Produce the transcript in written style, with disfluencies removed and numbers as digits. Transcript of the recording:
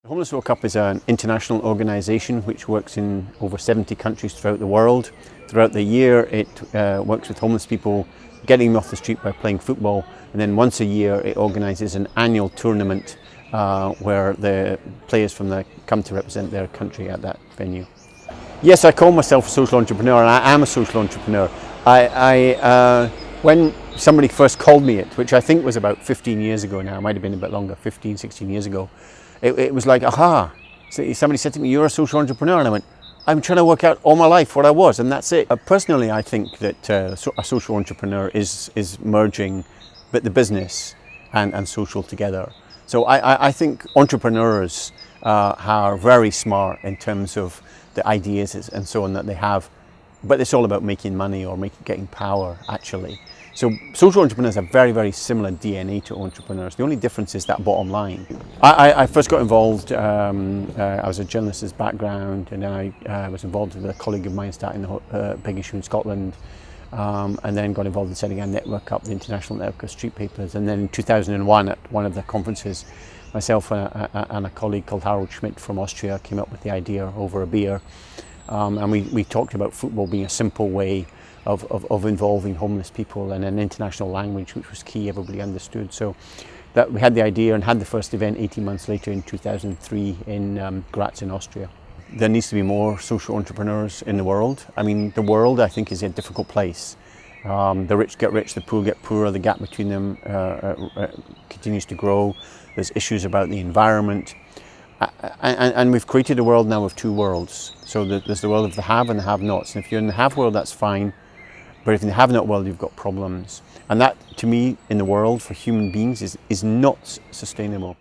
Homeless World Cup is an international organisation which works in over 70 countries throughout the world. Throughout the year it works with homeless people, getting them off the street by playing football, and then once a year it organises an annual tournament where the players come to represent their country at that venue. Yes, I call myself a social entrepreneur, and I am a social entrepreneur. When somebody first called me it, which I think was about 15 years ago now, it might have been a bit longer, 15, 16 years ago, it was like, aha. So somebody said to me, "You're a social entrepreneur," and I went, "I'm trying to work out all my life what I was, and that's it." Personally, I think that a social entrepreneur is merging the business and social together. So I think entrepreneurs are very smart in terms of the ideas and so on that they have, but it's all about making money or getting power, actually. So social entrepreneurs have very, very similar DNA to entrepreneurs. The only difference is that bottom line. I first got involved, I was a journalist's background, and then I was involved with a colleague of mine starting the big issue in Scotland, and then got involved in setting a network up, the International Network of Street Papers. And then in 2001 at one of the conferences, myself and a colleague called Harald Schmied from Austria came up with the idea over a beer, and we talked about football being a simple way of involving homeless people in an international language, which was key, everybody understood. So that we had the idea and had the first event 18 months later in 2003 in Graz in Austria. There needs to be more social entrepreneurs in the world. I mean, the world, I think, is a difficult place. The rich get rich, the poor get poorer, the gap between them continues to grow. There's issues about the environment. And we've created a world now of two worlds. So there's the world of the have and the have-nots. And if you're in the have world, that's fine. But if in the have-not world, you've got problems. And that, to me, in the world, for human beings, is not sustainable.